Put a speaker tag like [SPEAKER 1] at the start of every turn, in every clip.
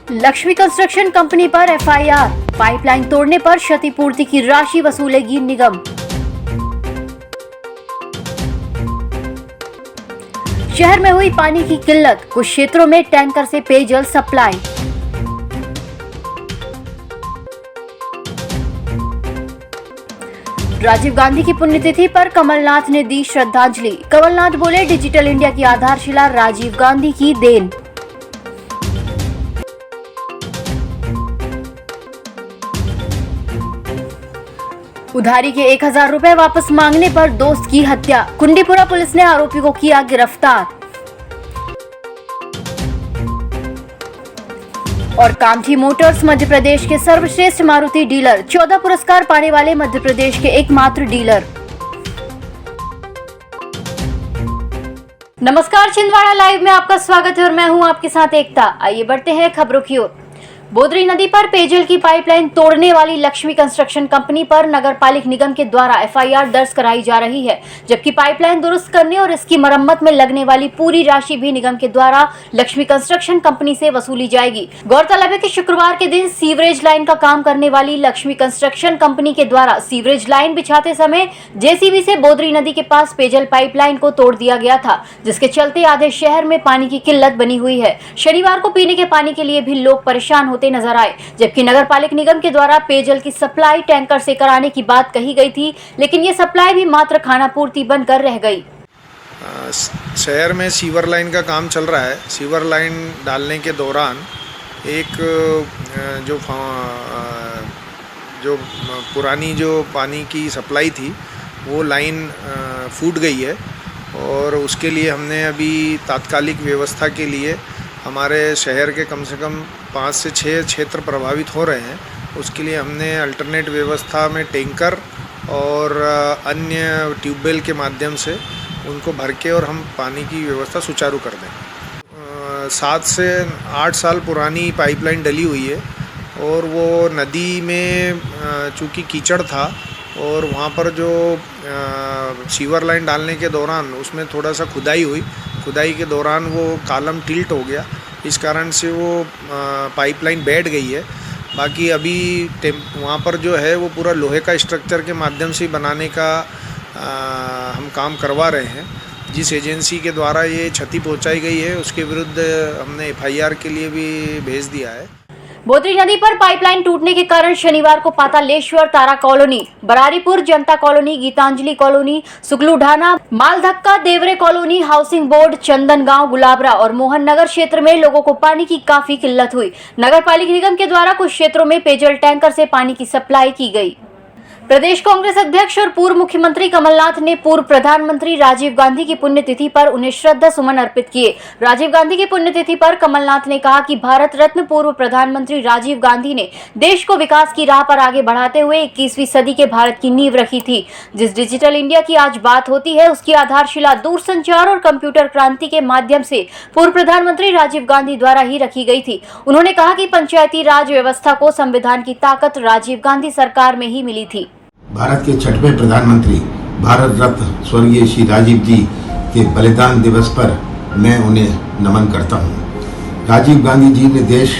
[SPEAKER 1] Lakshmi construction company पर FIR, pipeline तोड़ने पर क्षतिपूर्ति की राशि वसूलेगी निगम। शहर में हुई पानी की किल्लत, कुछ क्षेत्रों में टैंकर से पेयजल सप्लाई। राजीव गांधी की पुण्यतिथि पर कमलनाथ ने दी श्रद्धांजलि। कमलनाथ बोले, डिजिटल इंडिया की आधारशिला राजीव गांधी की देन। उधारी के 1000 रुपए वापस मांगने पर दोस्त की हत्या। कुंडीपुरा पुलिस ने आरोपी को किया गिरफ्तार। और कामठी मोटर्स मध्य प्रदेश के सर्वश्रेष्ठ मारुति डीलर, 14 पुरस्कार पाने वाले मध्य प्रदेश के एकमात्र डीलर। नमस्कार, छिंदवाड़ा लाइव में आपका स्वागत है और मैं हूं आपके साथ एकता। आइए बढ़ते हैं खबरों की ओर। बोदरी नदी पर पेयजल की पाइपलाइन तोड़ने वाली लक्ष्मी कंस्ट्रक्शन कंपनी पर नगर पालिक निगम के द्वारा एफआईआर दर्ज कराई जा रही है, जबकि पाइपलाइन दुरुस्त करने और इसकी मरम्मत में लगने वाली पूरी राशि भी निगम के द्वारा लक्ष्मी कंस्ट्रक्शन कंपनी से वसूली जाएगी। गौरतलब है कि शुक्रवार के दिन सीवरेज लाइन का काम करने वाली लक्ष्मी कंस्ट्रक्शन कंपनी के द्वारा सीवरेज लाइन बिछाते समय जेसीबी से बोदरी नदी के पास पेयजल पाइपलाइन को तोड़ दिया गया था, जिसके चलते आधे शहर में पानी की किल्लत बनी हुई है। शनिवार को पीने के पानी के लिए भी लोग परेशान होते नजर आए, जबकि नगर पालिक निगम के द्वारा पेयजल की सप्लाई टैंकर से कराने की बात कही गई थी, लेकिन ये सप्लाई भी मात्र खानापूर्ति बनकर रह गई।
[SPEAKER 2] शहर में सीवर लाइन का काम चल रहा है। सीवर लाइन डालने के दौरान एक जो पुरानी जो पानी की सप्लाई थी वो लाइन फूट गई है और उसके लिए हमने अभी तात्कालिक व्यवस्था के लिए हमारे शहर के कम से कम 5 से 6 क्षेत्र प्रभावित हो रहे हैं। उसके लिए हमने अल्टरनेट व्यवस्था में टैंकर और अन्य ट्यूबवेल के माध्यम से उनको भर के और हम पानी की व्यवस्था सुचारू कर दें। 7 से 8 साल पुरानी पाइपलाइन डली हुई है और वो नदी में चूँकि कीचड़ था और वहाँ पर जो सीवर लाइन डालने के दौरान उसमें थोड़ा सा खुदाई हुई। खुदाई के दौरान वो कॉलम टिल्ट हो गया, इस कारण से वो पाइपलाइन बैठ गई है। बाकी अभी वहाँ पर जो है वो पूरा लोहे का स्ट्रक्चर के माध्यम से बनाने का हम काम करवा रहे हैं। जिस एजेंसी के द्वारा ये क्षति पहुँचाई गई है उसके विरुद्ध हमने एफआईआर के लिए भी भेज दिया है।
[SPEAKER 1] बोदरी नदी पर पाइपलाइन टूटने के कारण शनिवार को पातालेश्वर, तारा कॉलोनी, बरारीपुर, जनता कॉलोनी, गीतांजलि कॉलोनी, सुगलू ढाना, मालधक्का, देवरे कॉलोनी, हाउसिंग बोर्ड, चंदन गांव, गुलाबरा और मोहन नगर क्षेत्र में लोगों को पानी की काफी किल्लत हुई। नगर पालिक निगम के द्वारा कुछ क्षेत्रों में पेयजल टैंकर से पानी की सप्लाई की गई। प्रदेश कांग्रेस अध्यक्ष और पूर्व मुख्यमंत्री कमलनाथ ने पूर्व प्रधानमंत्री राजीव गांधी की पुण्यतिथि पर उन्हें श्रद्धा सुमन अर्पित किए। राजीव गांधी की पुण्यतिथि पर कमलनाथ ने कहा कि भारत रत्न पूर्व प्रधानमंत्री राजीव गांधी ने देश को विकास की राह पर आगे बढ़ाते हुए 21वीं सदी के भारत की नींव रखी थी। जिस डिजिटल इंडिया की आज बात होती है उसकी आधारशिला दूरसंचार और कंप्यूटर क्रांति के माध्यम से पूर्व प्रधानमंत्री राजीव गांधी द्वारा ही रखी गई थी। उन्होंने कहा कि पंचायती राज व्यवस्था को संविधान की ताकत राजीव गांधी सरकार में ही मिली थी।
[SPEAKER 3] भारत के 6वें प्रधानमंत्री भारत रत्न स्वर्गीय श्री राजीव जी के बलिदान दिवस पर मैं उन्हें नमन करता हूं। राजीव गांधी जी ने देश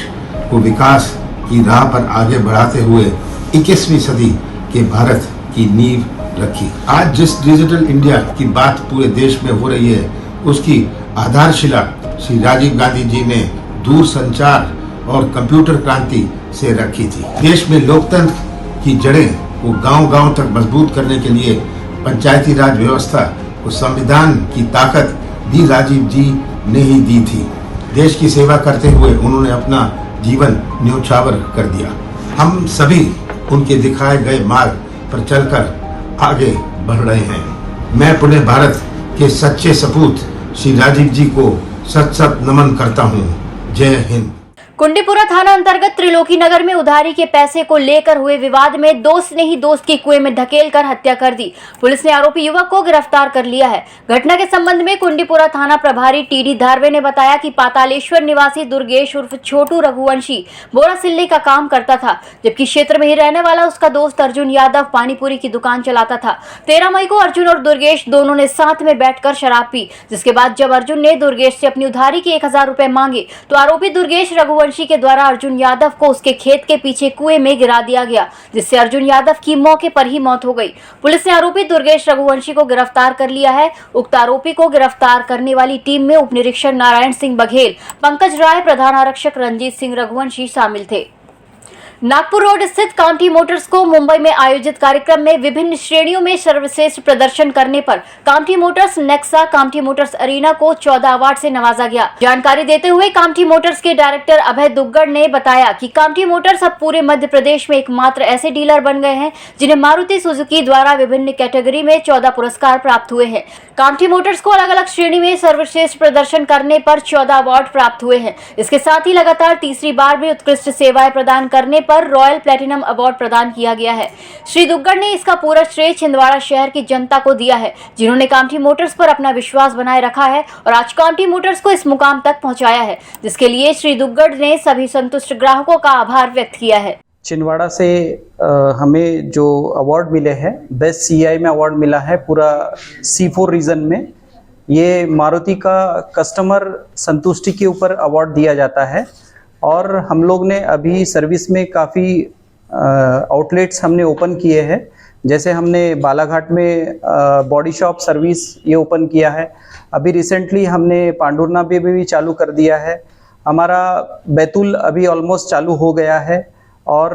[SPEAKER 3] को विकास की राह पर आगे बढ़ाते हुए 21वीं सदी के भारत की नींव रखी। आज जिस डिजिटल इंडिया की बात पूरे देश में हो रही है उसकी आधारशिला श्री राजीव गांधी जी ने दूरसंचार और कंप्यूटर क्रांति से रखी थी। देश में लोकतंत्र की जड़ें को गांव-गांव तक मजबूत करने के लिए पंचायती राज व्यवस्था को संविधान की ताकत भी राजीव जी ने ही दी थी। देश की सेवा करते हुए उन्होंने अपना जीवन न्योछावर कर दिया। हम सभी उनके दिखाए गए मार्ग पर चलकर आगे बढ़ रहे हैं। मैं पुनः भारत के सच्चे सपूत श्री राजीव जी को सत नमन करता हूँ। जय हिंद।
[SPEAKER 1] कुंडीपुरा थाना अंतर्गत त्रिलोकी नगर में उधारी के पैसे को लेकर हुए विवाद में दोस्त ने ही दोस्त की कुएं में धकेलकर हत्या कर दी। पुलिस ने आरोपी युवक को गिरफ्तार कर लिया है। घटना के संबंध में कुंडीपुरा थाना प्रभारी टीडी धारवे ने बताया कि पातालेश्वर निवासी दुर्गेश उर्फ छोटू रघुवंशी बोरा सिल्ले का काम करता था, जबकि क्षेत्र में ही रहने वाला उसका दोस्त अर्जुन यादव पानीपुरी की दुकान चलाता था। 13 मई को अर्जुन और दुर्गेश दोनों ने साथ में बैठकर शराब पी, जिसके बाद जब अर्जुन ने दुर्गेश से अपनी उधारी के 1000 रुपए मांगे तो आरोपी दुर्गेश रघुवंशी रघुवंशी के द्वारा अर्जुन यादव को उसके खेत के पीछे कुएं में गिरा दिया गया, जिससे अर्जुन यादव की मौके पर ही मौत हो गई। पुलिस ने आरोपी दुर्गेश रघुवंशी को गिरफ्तार कर लिया है। उक्त आरोपी को गिरफ्तार करने वाली टीम में उप निरीक्षक नारायण सिंह बघेल, पंकज राय, प्रधान आरक्षक रंजीत सिंह रघुवंशी शामिल थे। नागपुर रोड स्थित कांटी मोटर्स को मुंबई में आयोजित कार्यक्रम में विभिन्न श्रेणियों में सर्वश्रेष्ठ प्रदर्शन करने पर Kanti Motors Nexa Kanti Motors Arena को 14 अवार्ड से नवाजा गया। जानकारी देते हुए कांटी मोटर्स के डायरेक्टर अभय दुग्गड़ ने बताया कि कांटी मोटर्स अब पूरे मध्य प्रदेश में एकमात्र ऐसे डीलर बन गए हैं जिन्हें मारुति सुजुकी द्वारा विभिन्न कैटेगरी में 14 पुरस्कार प्राप्त हुए हैं। कांटी मोटर्स को अलग अलग श्रेणी में सर्वश्रेष्ठ प्रदर्शन करने पर 14 अवार्ड प्राप्त हुए हैं। इसके साथ ही लगातार तीसरी बार भी उत्कृष्ट सेवाएं प्रदान करने पर रॉयल प्लेटिनम अवार्ड प्रदान किया गया है। श्री दुग्गड़ ने इसका पूरा श्रेय छिंदवाड़ा शहर की जनता को दिया है, जिन्होंने कांटी मोटर्स पर अपना विश्वास बनाए रखा है और आज कांटी मोटर्स को इस मुकाम तक पहुंचाया है, जिसके लिए श्री दुग्गड़ ने सभी संतुष्ट ग्राहकों का आभार व्यक्त किया है।
[SPEAKER 4] छिंदवाड़ा से हमें जो अवार्ड मिले हैं, बेस्ट सीआई में अवार्ड मिला है पूरा C4 रीजन में। ये मारुति का कस्टमर संतुष्टि के ऊपर अवार्ड दिया जाता है और हम लोग ने अभी सर्विस में काफ़ी आउटलेट्स हमने ओपन किए हैं। जैसे हमने बालाघाट में बॉडी शॉप सर्विस ये ओपन किया है। अभी रिसेंटली हमने पांडुरना पे भी चालू कर दिया है। हमारा बैतूल अभी ऑलमोस्ट चालू हो गया है और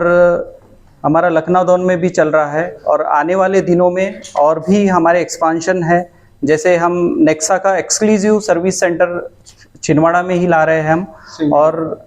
[SPEAKER 4] हमारा लखनऊ डाउन में भी चल रहा है और आने वाले दिनों में और भी हमारे एक्सपांशन है। जैसे हम नेक्सा का एक्सक्लूसिव सर्विस सेंटर छिंदवाड़ा में ही ला रहे हैं हम और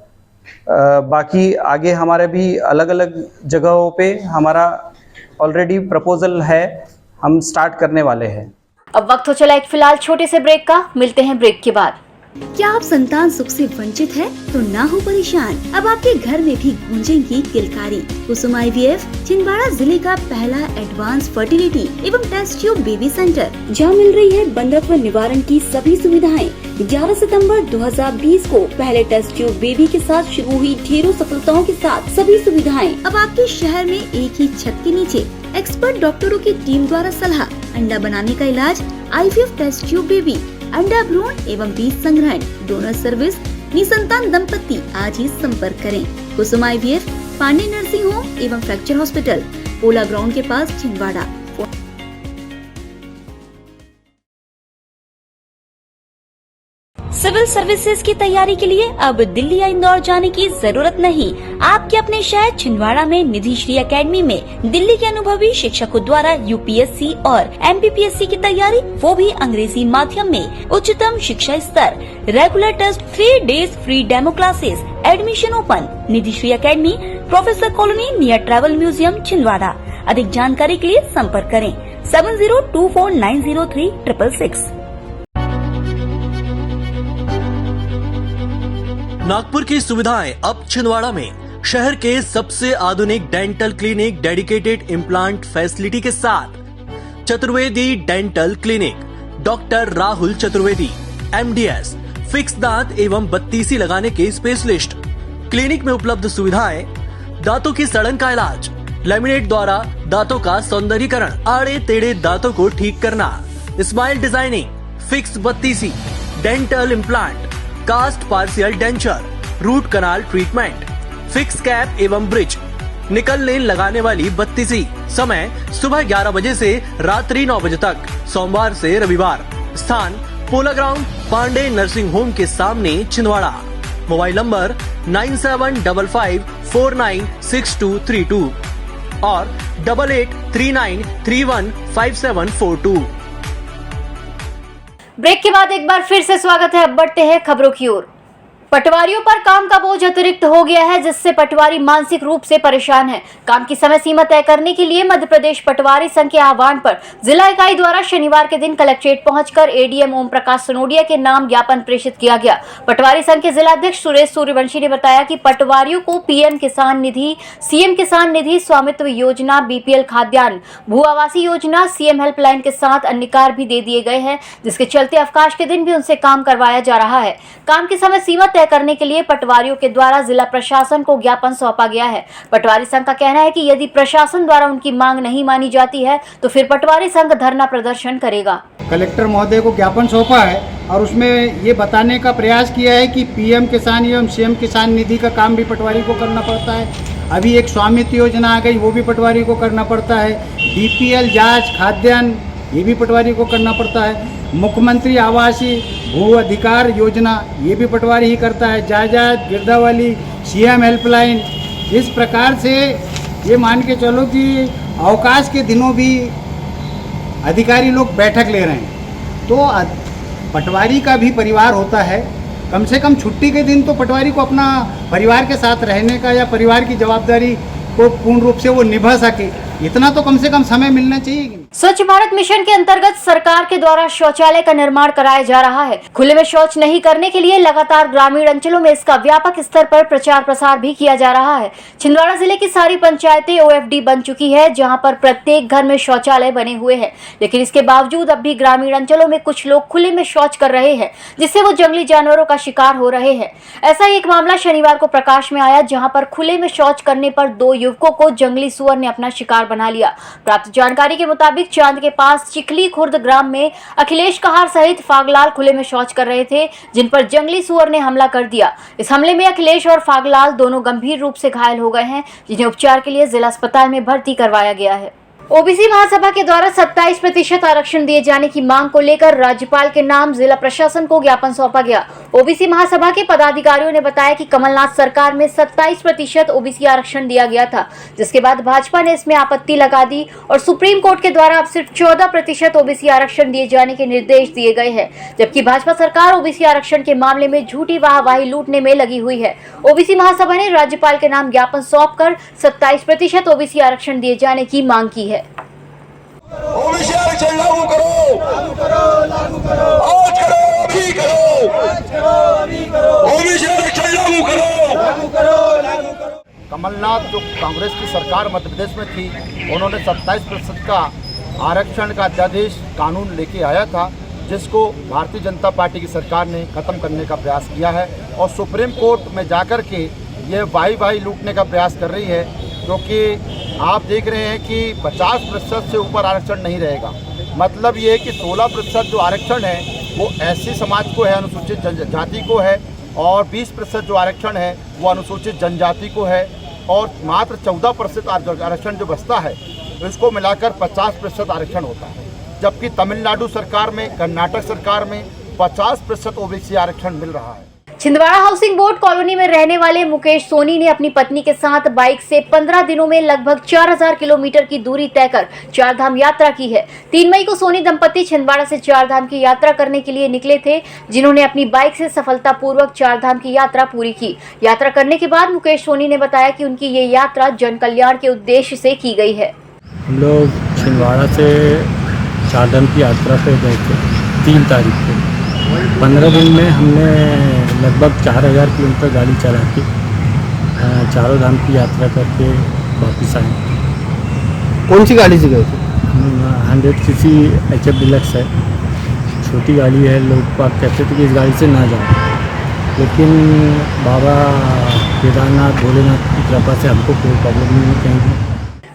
[SPEAKER 4] बाकी आगे हमारे भी अलग अलग जगहों पे हमारा ऑलरेडी प्रपोजल है, हम स्टार्ट करने वाले हैं।
[SPEAKER 1] अब वक्त हो चला एक फिलहाल छोटे से ब्रेक का, मिलते हैं ब्रेक के बाद।
[SPEAKER 5] क्या आप संतान सुख से वंचित है तो ना हो परेशान, अब आपके घर में भी गूंजेंगी किलकारी। कुसुम IVF छिंदवाड़ा जिले का पहला एडवांस फर्टिलिटी एवं टेस्ट ट्यूब बेबी सेंटर, जहां मिल रही है बंधत्व निवारण की सभी सुविधाएं। 11 सितंबर 2020 को पहले टेस्ट ट्यूब बेबी के साथ शुरू हुई ढेरों सफलताओं के साथ सभी सुविधाएं अब आपके शहर में एक ही छत के नीचे। एक्सपर्ट डॉक्टरों की टीम द्वारा सलाह, अंडा बनाने का इलाज, IVF टेस्ट ट्यूब बेबी, अंडा भ्रूण एवं बीज संग्रहण, डोनर सर्विस, निसंतान दंपत्ति आज ही संपर्क करें। कुसुम IVF, पांडे नर्सिंग होम एवं फ्रैक्चर हॉस्पिटल, पोला ग्राउंड के पास छिंदवाड़ा। सिविल सर्विसेज की तैयारी के लिए अब दिल्ली या इंदौर जाने की जरूरत नहीं। आपके अपने शहर छिंदवाड़ा में निधि श्री एकेडमी में दिल्ली के अनुभवी शिक्षकों द्वारा UPSC और MPPSC की तैयारी, वो भी अंग्रेजी माध्यम में। उच्चतम शिक्षा स्तर, regular test, 3 days free demo classes, admission open. Nidhi Shri academy, professor colony near travel museum Chhindwara. अधिक जानकारी के लिए संपर्क करें 7024903666।
[SPEAKER 6] नागपुर की सुविधाएं अब छिंदवाड़ा में। शहर के सबसे आधुनिक dental clinic dedicated implant facility के साथ Chaturvedi dental clinic, doctor Rahul Chaturvedi MDS, fix दांत एवं बत्तीसी लगाने के स्पेशलिस्ट। क्लिनिक में उपलब्ध सुविधाएं: दांतों की सड़न का इलाज, लैमिनेट द्वारा दांतों का सौंदर्यीकरण, आड़े टेढ़े दांतों को ठीक करना, स्माइल डिजाइनिंग, फिक्स बत्तीसी, dental implant, cast partial denture, root canal treatment, fix cap एवं ब्रिज, निकल लेन लगाने वाली बत्तीसी। समय सुबह 11 बजे से रात्रि 9 बजे तक, सोमवार से रविवार। स्थान पोला ग्राउंड, पांडे नर्सिंग होम के सामने छिंदवाड़ा। मोबाइल नंबर 9755496232 और 8839315742।
[SPEAKER 1] ब्रेक के बाद एक बार फिर से स्वागत है। अब बढ़ते हैं खबरों की ओर। पटवारियों पर काम का बोझ अतिरिक्त हो गया है, जिससे पटवारी मानसिक रूप से परेशान है। काम की समय सीमा तय करने के लिए मध्य प्रदेश पटवारी संघ के आह्वान पर जिला इकाई द्वारा शनिवार के दिन कलेक्ट्रेट पहुंचकर ADM ओम प्रकाश सनोडिया के नाम ज्ञापन प्रेषित किया गया। पटवारी संघ के जिलाध्यक्ष सुरेश सूर्यवंशी ने बताया कि पटवारियों को PM किसान निधि, CM किसान निधि, स्वामित्व योजना, BPL खाद्यान्न, भू आवासी योजना, CM हेल्पलाइन के साथ अन्य कार्य भी दे दिए गए हैं, जिसके चलते अवकाश के दिन भी उनसे काम करवाया जा रहा है। काम की समय सीमा तय तय करने के लिए पटवारियों के द्वारा जिला प्रशासन को ज्ञापन सौंपा गया है। पटवारी संघ का कहना है कि यदि प्रशासन द्वारा उनकी मांग नहीं मानी जाती है तो फिर पटवारी संघ धरना प्रदर्शन करेगा।
[SPEAKER 7] कलेक्टर महोदय को ज्ञापन सौंपा है और उसमें ये बताने का प्रयास किया है कि पीएम किसान एवं सीएम किसान निधि का काम भी पटवारी को करना पड़ता है। अभी एक स्वामित्व योजना आ गई, वो भी पटवारी को करना पड़ता है। बीपीएल जांच, खाद्यान्न, ये भी पटवारी को करना पड़ता है। मुख्यमंत्री आवासीय भू अधिकार योजना, ये भी पटवारी ही करता है। जायदाद गिरदावली, सीएम हेल्पलाइन, इस प्रकार से ये मान के चलो कि अवकाश के दिनों भी अधिकारी लोग बैठक ले रहे हैं। तो पटवारी का भी परिवार होता है, कम से कम छुट्टी के दिन तो पटवारी को अपना परिवार के साथ रहने का या परिवार की जवाबदारी को पूर्ण रूप से वो निभा सके, इतना तो कम से कम समय मिलना चाहिए।
[SPEAKER 1] स्वच्छ भारत मिशन के अंतर्गत सरकार के द्वारा शौचालय का निर्माण कराया जा रहा है। खुले में शौच नहीं करने के लिए लगातार ग्रामीण अंचलों में इसका व्यापक स्तर पर प्रचार प्रसार भी किया जा रहा है। छिंदवाड़ा जिले की सारी पंचायतें OFD बन चुकी है, जहां पर प्रत्येक घर में शौचालय बने हुए हैं, लेकिन इसके बावजूद अब भी ग्रामीण अंचलों में कुछ लोग खुले में शौच कर रहे हैं, जिससे वो जंगली जानवरों का शिकार हो रहे हैं। ऐसा ही एक मामला शनिवार को प्रकाश में आया, जहाँ पर खुले में शौच करने पर 2 युवकों को जंगली सुअर ने अपना शिकार बना लिया। प्राप्त जानकारी के मुताबिक चांद के पास चिखली खुर्द ग्राम में अखिलेश कहार सहित फागलाल खुले में शौच कर रहे थे, जिन पर जंगली सुअर ने हमला कर दिया। इस हमले में अखिलेश और फागलाल दोनों गंभीर रूप से घायल हो गए हैं, जिन्हें उपचार के लिए जिला अस्पताल में भर्ती करवाया गया है। ओबीसी महासभा के द्वारा 27% आरक्षण दिए जाने की मांग को लेकर राज्यपाल के नाम जिला प्रशासन को ज्ञापन सौंपा गया। ओबीसी महासभा के पदाधिकारियों ने बताया कि कमलनाथ सरकार में 27% ओबीसी आरक्षण दिया गया था, जिसके बाद भाजपा ने इसमें आपत्ति लगा दी और सुप्रीम कोर्ट के द्वारा अब सिर्फ 14% ओबीसी आरक्षण दिए जाने के निर्देश दिए गए हैं, जबकि भाजपा सरकार ओबीसी आरक्षण के मामले में झूठी वाहवाही लूटने में लगी हुई है। ओबीसी महासभा ने राज्यपाल के नाम ज्ञापन सौंपकर 27% ओबीसी आरक्षण दिए जाने की मांग की है।
[SPEAKER 8] ओबीसी आरक्षण लागू करो, लागू करो, लागू करो, आज करो, अभी करो, ओबीसी आरक्षण लागू करो, लागू करो, लागू करो।
[SPEAKER 9] कमलनाथ जो कांग्रेस की सरकार मध्य प्रदेश में थी, उन्होंने 27% का आरक्षण का अध्यादेश कानून लेके आया था, जिसको भारतीय जनता पार्टी की सरकार ने खत्म करने का प्रयास किया है और सुप्रीम कोर्ट में जाकर के ये वाही लूटने का प्रयास कर रही है, क्योंकि आप देख रहे हैं कि 50% से ऊपर आरक्षण नहीं रहेगा। मतलब ये है कि 16% जो आरक्षण है वो एससी समाज को है, अनुसूचित जाति को है, और 20% जो आरक्षण है वो अनुसूचित जनजाति को है, और मात्र 14% आरक्षण जो बचता है इसको मिलाकर 50% आरक्षण होता है। जबकि तमिलनाडु सरकार में, कर्नाटक सरकार में 50% ओबीसी आरक्षण मिल रहा है।
[SPEAKER 1] छिंदवाड़ा हाउसिंग बोर्ड कॉलोनी में रहने वाले मुकेश सोनी ने अपनी पत्नी के साथ बाइक से 15 दिनों में लगभग 4000 किलोमीटर की दूरी तय कर चारधाम यात्रा की है। 3 मई को सोनी दंपति छिंदवाड़ा से चारधाम की यात्रा करने के लिए निकले थे, जिन्होंने अपनी बाइक से सफलतापूर्वक चारधाम की यात्रा पूरी की। यात्रा करने के बाद मुकेश सोनी ने बताया कि उनकी ये यात्रा जन कल्याण के उद्देश्य से की गई है।
[SPEAKER 10] हम लोग छिंदवाड़ा से चारधाम की यात्रा पे गए थे 3 तारीख को। 15 दिन में हमने लगभग 4000 किलोमीटर गाड़ी चला के चारों धाम की यात्रा करके वापस आए।
[SPEAKER 7] कौन सी गाड़ी से गए थे?
[SPEAKER 10] 100 cc HF डिलक्स है, छोटी गाड़ी है। लोग बात कहते थे कि इस गाड़ी से ना जाओ, लेकिन बाबा केदारनाथ भोलेनाथ की कृपा से हमको कोई प्रॉब्लम नहीं कहीं।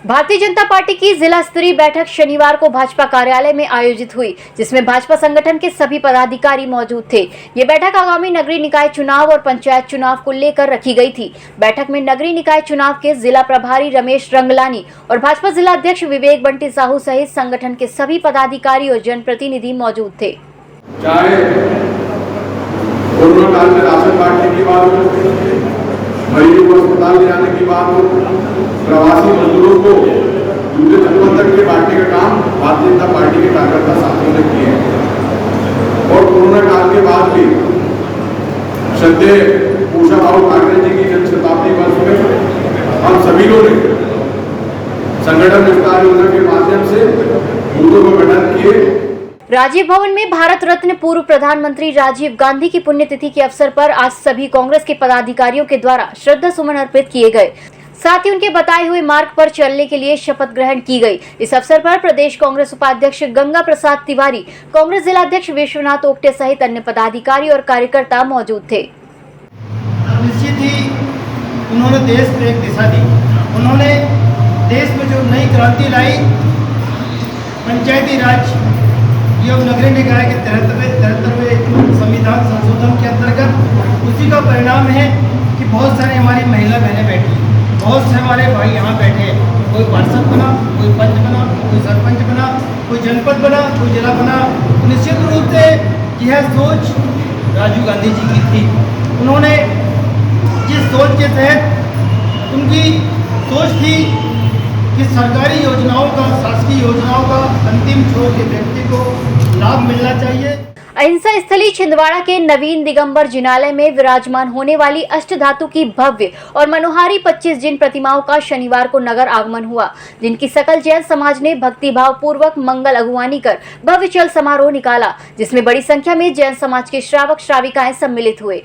[SPEAKER 1] भारतीय जनता पार्टी की जिला स्तरीय बैठक शनिवार को भाजपा कार्यालय में आयोजित हुई, जिसमें भाजपा संगठन के सभी पदाधिकारी मौजूद थे। ये बैठक आगामी नगरीय निकाय चुनाव और पंचायत चुनाव को लेकर रखी गई थी। बैठक में नगरीय निकाय चुनाव के जिला प्रभारी रमेश रंगलानी और भाजपा जिला अध्यक्ष विवेक बंटी साहू सहित संगठन के सभी पदाधिकारी और जनप्रतिनिधि मौजूद थे।
[SPEAKER 11] चाहे कोरोना काल में राशन बांटने की बात हो, मरीजों को अस्पताल ले जाने की बात हो, प्रवासी मजदूरों को जूते चप्पल तक के बांटने का काम भारतीय जनता पार्टी के कार्यकर्ता साथियों ने किए हैं। और कोरोना काल के बाद भी श्रद्धेय कुशाभाऊ ठाकरे जी की जनशताब्दी वर्ष में हम सभी लोगों ने संगठन विस्तार योजना के माध्यम से बूथों का गठन किए।
[SPEAKER 1] राजीव भवन में भारत रत्न पूर्व प्रधानमंत्री राजीव गांधी की पुण्यतिथि के अवसर पर आज सभी कांग्रेस के पदाधिकारियों के द्वारा श्रद्धा सुमन अर्पित किए गए। साथ ही उनके बताए हुए मार्ग पर चलने के लिए शपथ ग्रहण की गई। इस अवसर पर प्रदेश कांग्रेस उपाध्यक्ष गंगा प्रसाद तिवारी, कांग्रेस जिला अध्यक्ष विश्वनाथ ओक्टे सहित अन्य पदाधिकारी और कार्यकर्ता मौजूद थे।
[SPEAKER 7] निश्चित ही उन्होंने देश को एक दिशा दी। उन्होंने देश में जो नई क्रांति लाई, पंचायती राज एवं नगरीय निकाय के 73वें संविधान संशोधन के अंतर्गत, उसी का परिणाम है कि बहुत सारे हमारी महिला बहनें बैठी, बहुत से हमारे भाई यहाँ बैठे हैं। कोई पार्षद बना, कोई पंच बना, कोई सरपंच बना, कोई जनपद बना, कोई जिला बना। निश्चित रूप से यह सोच राजीव गांधी जी की थी। उन्होंने जिस सोच के तहत, उनकी सोच थी कि सरकारी योजनाओं का, शासकीय योजनाओं का अंतिम छोर के व्यक्ति को लाभ मिलना चाहिए।
[SPEAKER 1] अहिंसा स्थली छिंदवाड़ा के नवीन दिगंबर जिनालय में विराजमान होने वाली अष्टधातु की भव्य और मनोहारी 25 जिन प्रतिमाओं का शनिवार को नगर आगमन हुआ, जिनकी सकल जैन समाज ने भक्तिभाव पूर्वक मंगल अगुवानी कर भव्य चल समारोह निकाला, जिसमें बड़ी संख्या में जैन समाज के श्रावक श्राविकाएं सम्मिलित हुए।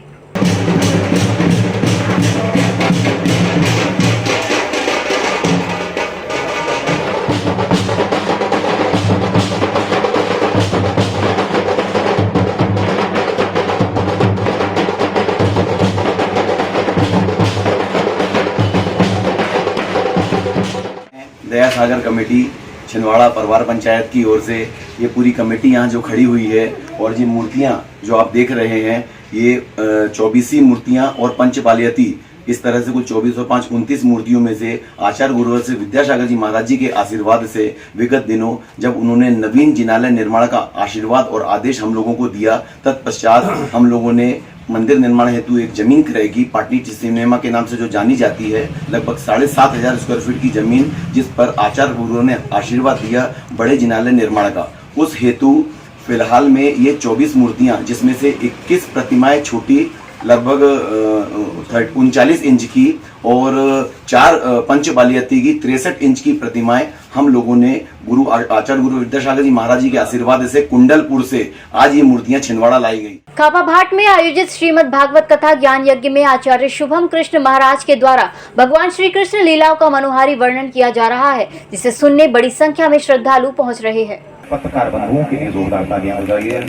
[SPEAKER 12] दया सागर कमेटी छिंदवाड़ा परिवार पंचायत की ओर से ये पूरी कमेटी यहाँ जो खड़ी हुई है, और ये मूर्तियाँ जो आप देख रहे हैं, ये 24 मूर्तियाँ और पंचपालियती, इस तरह से कुछ 24 और 5 29 मूर्तियों में से आचार्य गुरुवर से विद्यासागर जी महाराज जी के आशीर्वाद से विगत दिनों जब उन्होंने नवीन जिनालय निर्माण का आशीर्वाद और आदेश हम लोगों को दिया, तत्पश्चात हम लोगों ने मंदिर निर्माण हेतु एक जमीन क्रय की, पाटली सिनेमा के नाम से जो जानी जाती है, लगभग 7,500 स्क्वायर फीट की जमीन, जिस पर आचार्य गुरुओं ने आशीर्वाद दिया बड़े जिनालय निर्माण का। उस हेतु फिलहाल में ये 24 मूर्तियां, जिसमें से 21 प्रतिमाएं छोटी लगभग 39 इंच की और 4 पंचबालियती की 63 इंच की प्रतिमाएं हम लोगों ने आचार्य गुरु विद्यासागर जी महाराज जी के आशीर्वाद से कुंडलपुर से आज ये मूर्तियां छिंदवाड़ा लाई गई।
[SPEAKER 1] कापाभाट में आयोजित श्रीमद् भागवत कथा ज्ञान यज्ञ में आचार्य शुभम कृष्ण महाराज के द्वारा भगवान श्री कृष्ण लीलाओं का मनोहारी वर्णन किया जा रहा है, जिसे सुनने बड़ी संख्या में श्रद्धालु पहुंच रहे हैं।
[SPEAKER 13] पत्रकार बंधुओं के लिए जोरदार तालियां बजाइए,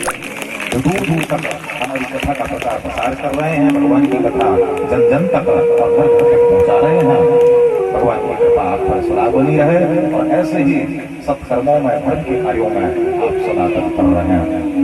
[SPEAKER 13] जो दूर दूर तक हमारी कथा का प्रचार प्रसार कर रहे हैं, भगवान की कथा जन जन तक और घर घर तक पहुंचा रहे हैं। भगवान की कृपा आप पर सदा बनी रहे और ऐसे ही सत्कर्मों में, धर्म के कार्यों में आप सदा तत्पर रहें।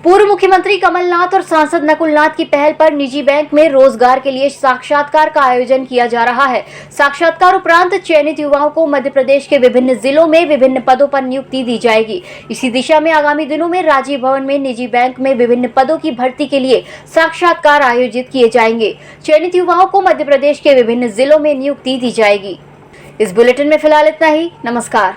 [SPEAKER 1] पूर्व मुख्यमंत्री कमलनाथ और सांसद नकुलनाथ की पहल पर निजी बैंक में रोजगार के लिए साक्षात्कार का आयोजन किया जा रहा है। साक्षात्कार उपरांत चयनित युवाओं को मध्य प्रदेश के विभिन्न जिलों में विभिन्न पदों पर नियुक्ति दी जाएगी। इसी दिशा में आगामी दिनों में राजीव भवन में निजी बैंक में विभिन्न पदों की भर्ती के लिए साक्षात्कार आयोजित किए जाएंगे। चयनित युवाओं को मध्य प्रदेश के विभिन्न जिलों में नियुक्ति दी जाएगी। इस बुलेटिन में फिलहाल इतना ही। नमस्कार।